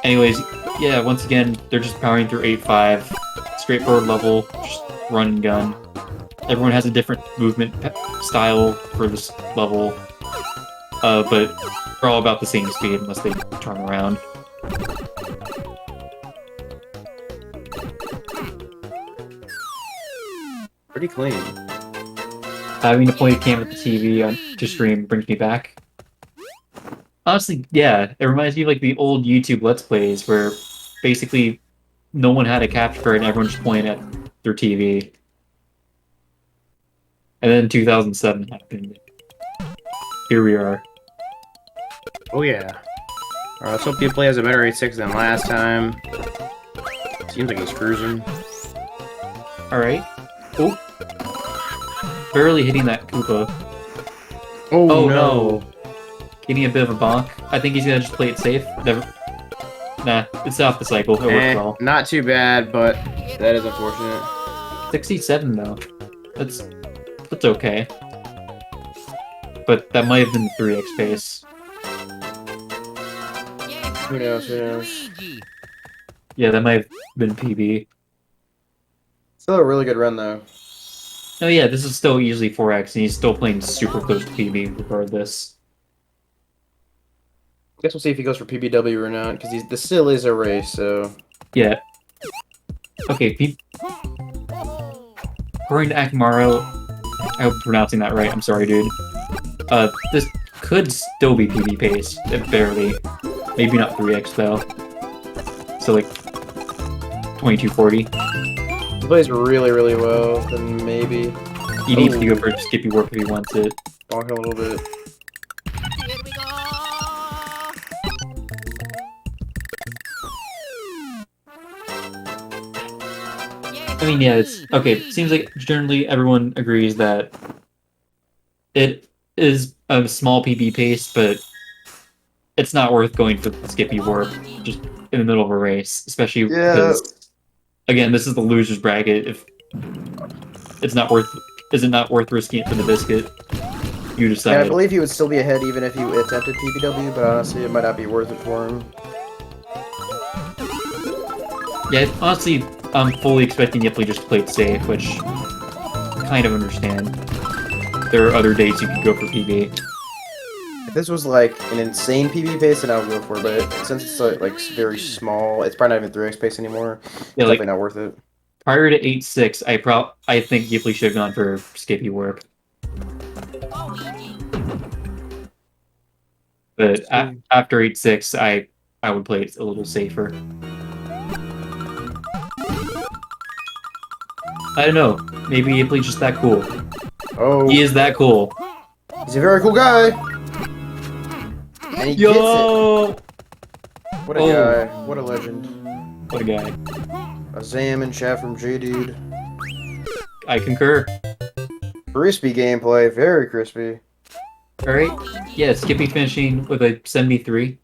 Anyways, yeah, once again, they're just powering through 8-5. Straightforward level, just run and gun. Everyone has a different movement style for this level, but they're all about the same speed unless they turn around. Pretty clean. Having to point a camera at the TV to stream brings me back. Honestly, yeah, it reminds me of like the old YouTube Let's Plays where basically no one had a capture card and everyone just pointed at their TV. And then 2007 happened. Here we are. Oh yeah. Alright, let's hope Yiply has a better 8.6 than last time. Seems like he's cruising. Alright. Oh. Barely hitting that Koopa. Oh, no. Getting a bit of a bonk. I think he's gonna just play it safe. Never. Nah, it's off the cycle. It worked well. Not too bad, but that is unfortunate. 67 though. That's okay. But that might have been the 3x pace. Who knows, who knows. Yeah, that might have been PB. Still a really good run, though. Oh yeah, this is still easily 4x, and he's still playing super close to PB regardless. Guess we'll see if he goes for PBW or not, because this still is a race, so... Yeah. Okay, according to Akamaru, I hope I'm pronouncing that right, I'm sorry, dude. This could still be PB pace, barely. Maybe not 3x, though. So, like, 2240. He plays really, really well, then maybe... He needs to go for Skippy Warp if he wants it. Bonk a little bit. Here we go! I mean, yeah, it's... Okay, it seems like generally everyone agrees that it is a small PB pace, but it's not worth going for the Skippy Warp just in the middle of a race, especially because Again, this is the loser's bracket. If it's not worth, is it not worth risking it for the biscuit? You And I decide. believe he would still be ahead even if he attempted PBW, but honestly, it might not be worth it for him. Yeah, honestly, I'm fully expecting Yiply just to play it safe, which I kind of understand. There are other days you could go for PB. If this was like an insane PB pace, then I would go for it, but since it's like very small, it's probably not even 3x pace anymore. Yeah, It's like definitely not worth it. prior to 8-6, I think Yiply should have gone for Skippy warp. But after 8-6, I would play it a little safer. I don't know. Maybe Yiply's just that cool. Oh, He is that cool. he's a very cool guy! And he gets Yo! it! What a guy. What a legend. What a guy. A Zam and chat from J-Dude. I concur. Crispy gameplay, very crispy. Alright. Yeah, Skippy finishing with a 73.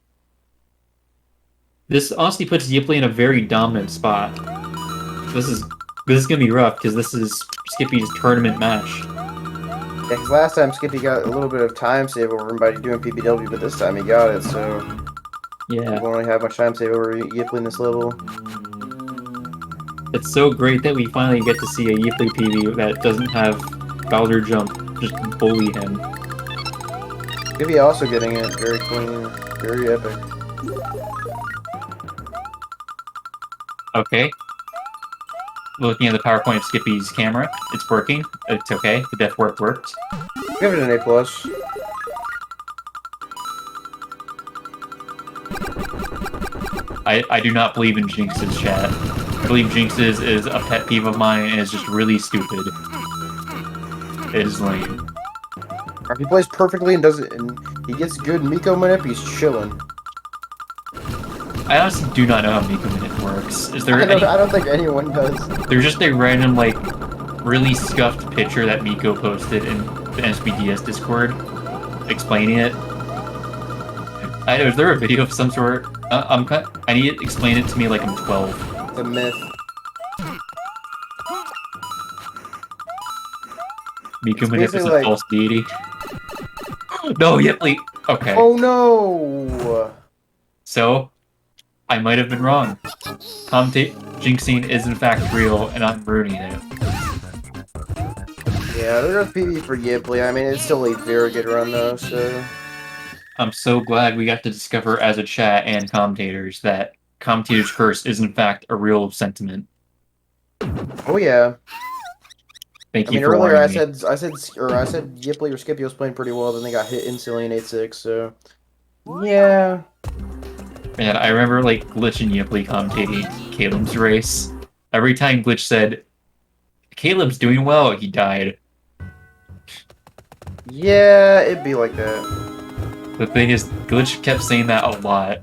This honestly puts Yiply in a very dominant spot. This is gonna be rough, because this is Skippy's tournament match. Yeah, because last time Skippy got a little bit of time save over him by doing PBW, but this time he got it, so he Yeah. won't really have much time save over Yiply in this level. It's so great that we finally get to see a Yiply PB that doesn't have Bowser jump just bully him. Skippy also getting it, very clean, very epic. Okay. Looking at the PowerPoint of Skippy's camera, it's working. It's okay. The death warp worked. Give it an A+. I do not believe in Jinx's chat. I believe Jinx's is a pet peeve of mine and is just really stupid. It is lame. If he plays perfectly and does it, and he gets good Miko manip, he's chilling. I honestly do not know how Miko Minute works. Is there I any... don't think anyone does. There's just a random, like, really scuffed picture that Miko posted in the NSBDS Discord explaining it. Is there a video of some sort? I need to explain it to me like I'm 12. It's a myth. Miko It's Minute is a basically like- false deity. No, Yiply! Okay. Oh no! So, I might have been wrong. Jinxing is in fact real, and I'm ruining it. Yeah, there's PB for Yiply. I mean, it's still a very good run though, so... I'm so glad we got to discover as a chat and commentators that commentator's curse is in fact a real sentiment. Oh yeah. Thank I you mean, for earlier I warning me. said Yiply or Skippy was playing pretty well, then they got hit instantly in 8-6, so... Yeah... Man, I remember like Glitch and Yiply commentating Caleb's race. Every time Glitch said, "Caleb's doing well," he died. Yeah, it'd be like that. The thing is, Glitch kept saying that a lot,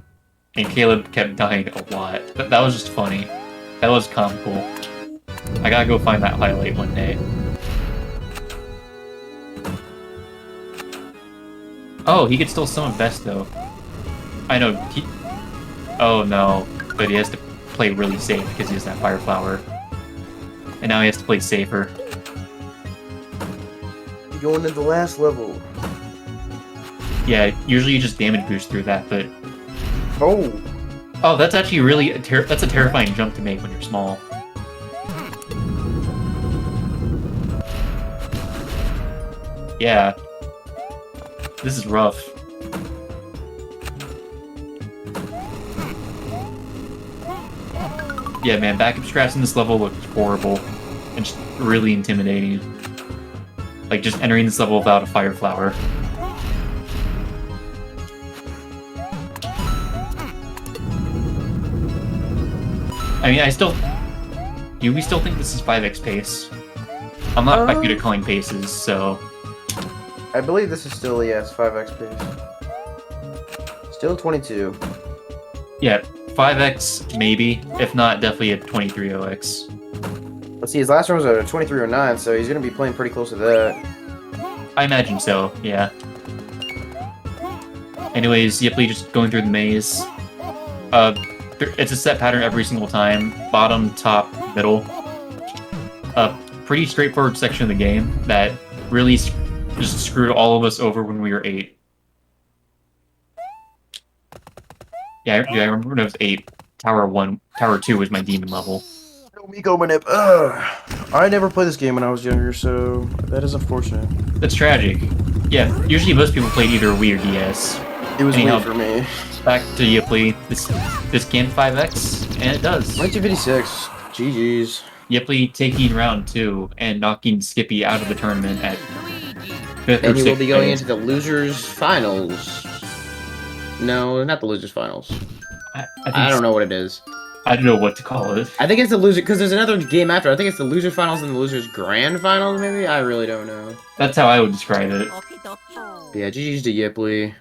and Caleb kept dying a lot. That was just funny. That was comical. I gotta go find that highlight one day. Oh, he could still summon Best though. I know, oh no, but he has to play really safe because he has that Fire Flower. And now he has to play safer. Going into the last level. Yeah, usually you just damage boost through that, but... Oh! Oh, that's actually really that's a terrifying jump to make when you're small. Yeah. This is rough. Yeah, man, backup strats in this level look horrible. And just really intimidating. Like, just entering this level without a Fire Flower. I mean, do we still think this is 5x pace? I'm not that good at calling paces, so... I believe this is still, yes, 5x pace. Still 22. Yeah, 5x maybe. If not, definitely a 23OX. Let's see, his last run was a 2309, so he's gonna be playing pretty close to that. I imagine so, yeah. Anyways, Yiply just going through the maze. it's a set pattern every single time. Bottom, top, middle. A pretty straightforward section of the game that really just screwed all of us over when we were 8. Yeah, I remember when I was 8. Tower 1, Tower 2 was my demon level. Miko Manip. I never played this game when I was younger, so that is unfortunate. That's tragic. Yeah, usually most people played either Wii or DS. It was Anyhow, weird for me. Back to Yiply. This can 5x, and it does. 1956. GG's. Yiply taking round 2 and knocking Skippy out of the tournament at 5th or And he 6th will be going place. into the losers finals. No, not the losers finals. I don't know what it is. I don't know what to call it. I think it's the loser because there's another game after. I think it's the losers finals and the losers grand finals. Maybe I really don't know. That's how I would describe it. But yeah, GG's to Yiply.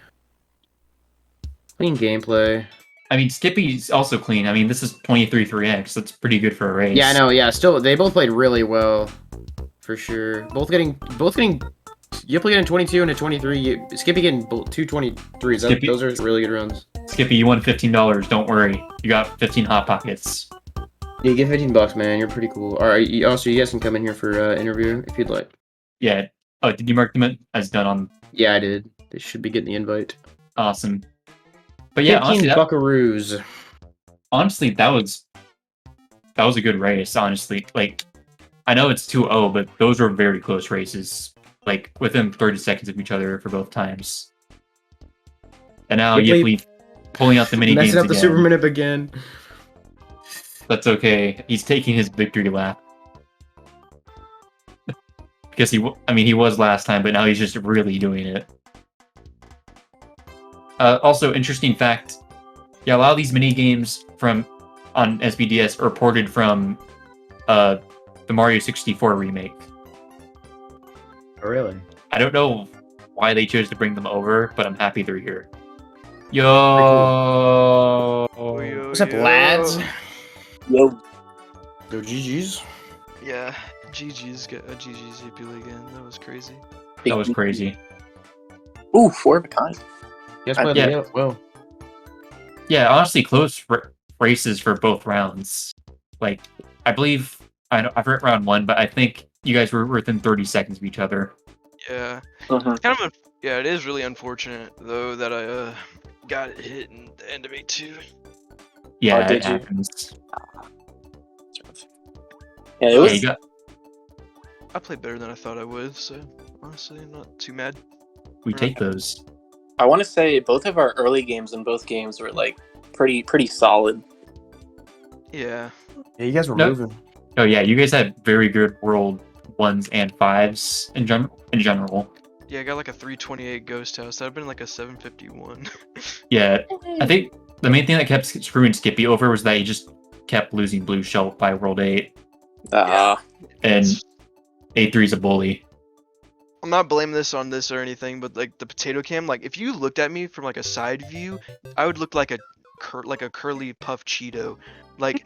Clean gameplay. I mean, Skippy's also clean. I mean, this is 23-3x. That's pretty good for a race. Yeah, I know. Yeah, still they both played really well, for sure. Both getting Yiply getting 22 and a 23. Skippy getting 223s. Skippy. Those are really good runs. Skippy, you won $15. Don't worry. You got 15 Hot Pockets. Yeah, you get $15, man. You're pretty cool. All right. Also, you guys can come in here for interview if you'd like. Yeah. Oh, did you mark them as done on? Yeah, I did. They should be getting the invite. Awesome. But yeah, 15 buckaroos. honestly, that was a good race. Honestly, like, I know it's 2-0, but those were very close races. Like within 30 seconds of each other for both times. And now Yiply pulling out the mini games messing up the again. super minute again. That's okay. He's taking his victory lap. Because he was last time, but now he's just really doing it. Also, interesting fact. Yeah, a lot of these mini games on SBDS are ported from the Mario 64 remake. Oh, really? I don't know why they chose to bring them over, but I'm happy they're here. Yo! What's up, lads? Yo. Yo, GG's. Yeah, GG's Yiply again. That was crazy. That was crazy. Ooh, 4 of a kind. You guys played yeah. the game well. Yeah, honestly, close races for both rounds. Like, I believe I've read round 1, but I think you guys were within 30 seconds of each other. Yeah, Uh-huh. yeah. It is really unfortunate though that I got hit in the end of A2. Yeah, Oh, did it you? happens. Yeah, it Yeah, was. you got, I played better than I thought I would, so honestly, I'm not too mad. we take those. I want to say both of our early games in both games were like pretty solid. Yeah, Yeah, you guys were No. moving. Oh yeah, you guys had very good world 1s and 5s in general. yeah. I got like a 328 Ghost House. That'd been like a 751. Yeah, I think the main thing that kept screwing Skippy over was that he just kept losing Blue Shell by World 8, and A3's a bully. I'm not blaming this on this or anything, but like the potato cam, like if you looked at me from like a side view, I would look like a curly puff Cheeto. Like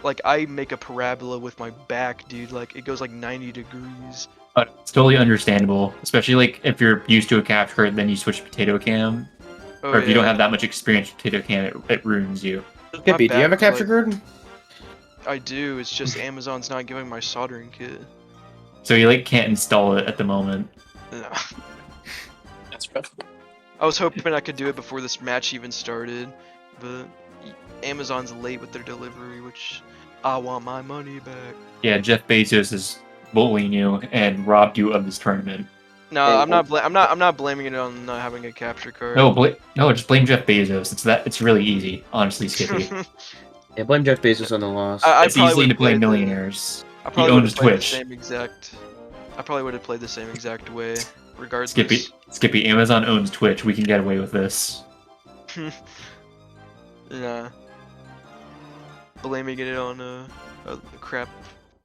like I make a parabola with my back, dude. Like it goes like 90 degrees. But it's totally understandable, especially like if you're used to a capture card, then you switch potato cam, Oh, or if you yeah. don't have that much experience with potato cam, it ruins you. Skippy, do you have a back, capture like- card? I do. It's just Amazon's not giving my soldering kit. So you like can't install it at the moment. No. That's rough. I was hoping I could do it before this match even started, but Amazon's late with their delivery, which I want my money back. Yeah, Jeff Bezos is bullying you and robbed you of this tournament. No, Yeah, I'm not blaming it on not having a capture card. No, just blame Jeff Bezos. It's really easy, honestly, Skippy. Yeah, blame Jeff Bezos on the loss. It's probably easy to would've play played the- millionaires. I probably owns would've played Twitch. The same exact. I probably would have played the same exact way, regardless. Skippy, Amazon owns Twitch. We can get away with this. Nah. Blaming it on crap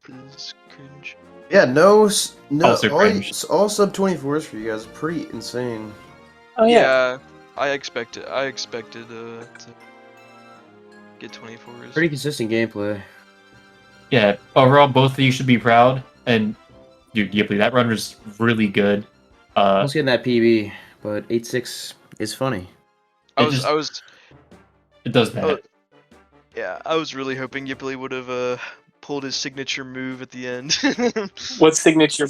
is cringe. Yeah, no, Also cringe. all sub 24s for you guys. Pretty insane. Oh yeah. I expected to get 24s. Pretty consistent gameplay. Yeah, overall, both of you should be proud. And dude, Yiply, that run was really good. I was getting that PB, but 8-6 is funny. I it was just- I was It does that. Oh, yeah, I was really hoping Yiply would have pulled his signature move at the end. What signature?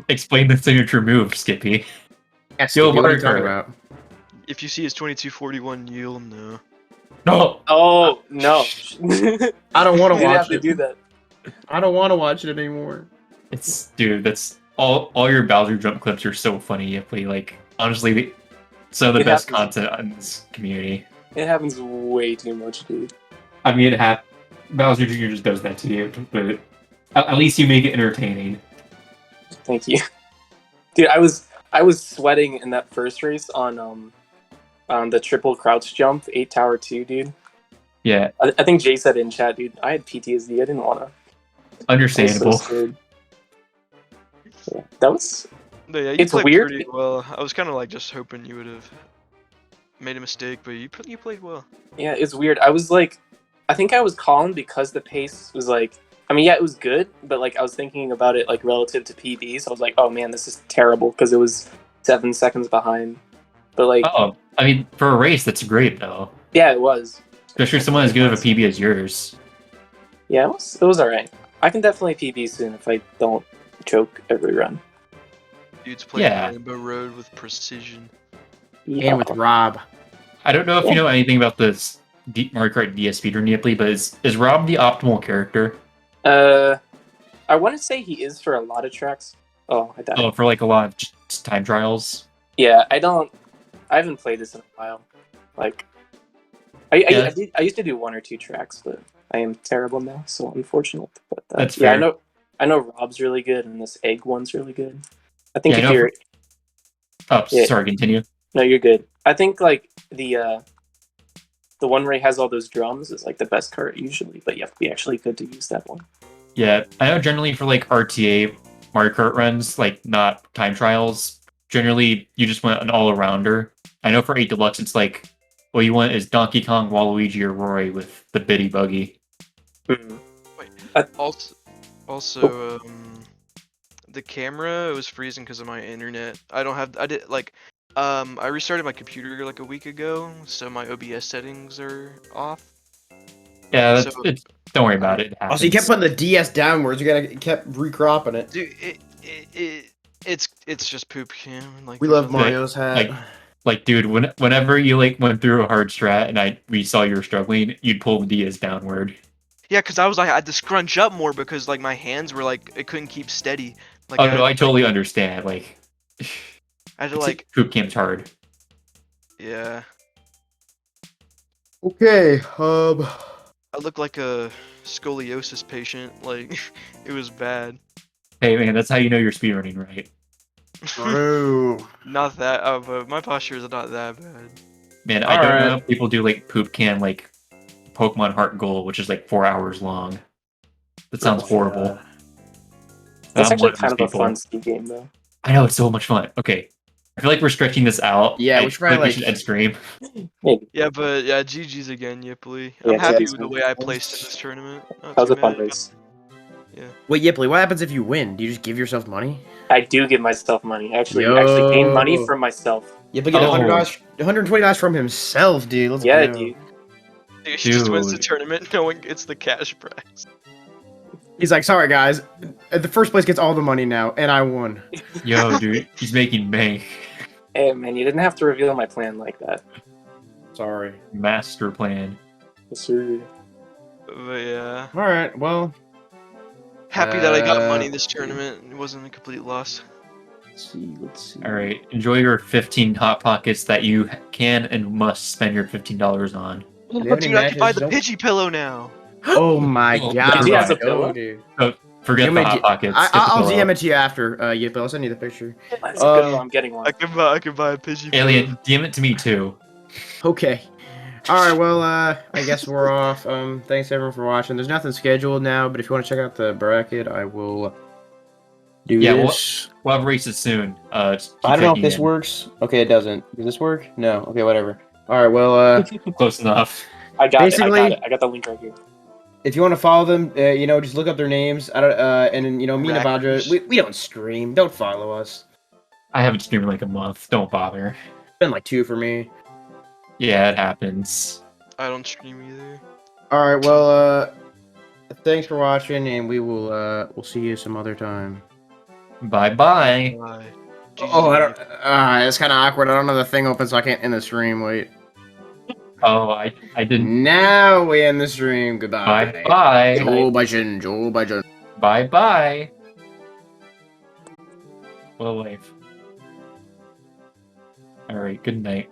Explain the signature move, Skippy. Yeah, Yo, Skippy, what are you Mario talking Kart. about? If you see his 2241, you'll know. No. Oh no! I don't want You to didn't watch have to it. do that. I don't want to watch it anymore. It's dude. That's all your Bowser jump clips are so funny. Yiply. Like honestly, some of the It best happens. content on this community. It happens way too much, dude. I mean, Bowser Jr. just does that to you, but at least you make it entertaining. Thank you, dude. I was sweating in that first race on the triple crouch jump 8 tower 2, dude. Yeah, I think Jay said in chat, dude. I had PTSD. I didn't want to. understandable. Yeah, that was. No, yeah, you It's played weird. pretty well. I was kind of like just hoping you would have made a mistake, but you played well. Yeah, it's weird. I was like, I think I was calm because the pace was like. I mean, yeah, it was good, but like I was thinking about it like relative to PB, so I was like, oh man, this is terrible because it was 7 seconds behind. But like, Oh, I mean, for a race, that's great though. yeah, it was. Especially someone as good of a PB as yours. Yeah, it was alright. I can definitely PB soon if I don't choke every run. Dude's playing Yeah. Rainbow Road with precision. Yeah. And with Rob. I don't know if you know anything about this Mario Kart DS speedrun Yiply, but is Rob the optimal character? I want to say he is for a lot of tracks. Oh, I died. Oh, for like a lot of time trials. Yeah, I haven't played this in a while. Like, Yeah. I used to do 1 or 2 tracks, but I am terrible now, so unfortunate. But That's yeah, fair. I know Rob's really good, and this egg one's really good. I think Yeah, I if know you're Oh, Yeah. sorry, continue. no, you're good. I think like the one where he has all those drums is like the best cart usually, but you have to be actually good to use that one. Yeah, I know generally for like RTA Mario Kart runs, like not time trials, generally you just want an all-arounder. I know for 8 Deluxe, it's like, what you want is Donkey Kong, Waluigi, or Roy with the bitty buggy. Mhm. Also, the camera, it was freezing because of my internet. I restarted my computer like a week ago, so my OBS settings are off. Yeah, So- don't worry about it. It Also, you kept happens. putting the DS downwards. You kept recropping it. Dude, it's just poop cam. Like We there's love nothing- Mario's hat. Like, dude, whenever you like went through a hard strat and we saw you were struggling, you'd pull the DS downward. Yeah, because I was like, I had to scrunch up more because like my hands were like, it couldn't keep steady. Like, Oh I had no, to, I totally understand. Like, I had to like, poop camp's hard. yeah. Okay, I look like a scoliosis patient. Like, it was bad. Hey man, that's how you know you're speedrunning, right? True. Not that, but my posture is not that bad. Man, I don't Alright. know if people do like poop cam like Pokemon Heart Gold, which is like 4 hours long. That sounds horrible. That's I'm one actually of kind those of a people. fun ski game though. I know, it's so much fun. Okay. I feel like we're stretching this out. Yeah, I we should feel like probably, we should end stream. Maybe. Yeah, but yeah, GG's again, Yiply. Yeah, I'm happy GG's with the way I placed in this tournament. Not That was too a fun mad. race. Wait, Yiply, what happens if you win? Do you just give yourself money? I do give myself money. Actually gain money Yo. from myself. Yiply get Oh. $100, $120 from himself, dude. Let's Yeah, go. dude. He just wins the Dude. tournament knowing it's the cash prize. He's like, sorry guys, the first place gets all the money now, and I won. Yo, dude, he's making bank. Hey man, you didn't have to reveal my plan like that. Sorry. Master plan. Yes, sir. But yeah, All right, well, happy that I got money this tournament. It wasn't a complete loss. let's see. All right, enjoy your 15 hot pockets that you can and must spend your $15 on. Do you have any Dude, I can buy matches? the Don't- Pidgey pillow now. Oh my Oh, god. Pidgey has a no, pillow? dude. Forget DM the it hot to- pockets. get the I'll pillow. DM it to you after, Yiply. I'll send you the picture. Let's go. Um, I'm getting one. I can buy a Pidgey pillow. Alien, DM it to me too. Okay. All right, well, I guess we're off. Thanks everyone for watching. There's nothing scheduled now, but if you want to check out the bracket, I will do Yeah, this. We'll have races soon. Just keep I don't know if checking this in. works. Okay, it doesn't. Does this work? No. Okay, whatever. All right, well, Close enough. I got basically- it. I got the link right here. if you want to follow them, just look up their names. I don't. And then, me and Rackers. Avadra, we don't stream. Don't follow us. I haven't streamed in like a month. Don't bother. It's been like 2 for me. Yeah, it happens. I don't stream either. All right. Well, thanks for watching, and we'll see you some other time. Bye bye. Bye. Oh, I don't. GG. It's kind of awkward. I don't have the thing open, so I can't end the stream. Wait. Oh, I didn't. Now we end the stream. Goodbye. Bye bye. Joe Biden. Joe Biden. Bye bye. Well, life. All right. Good night.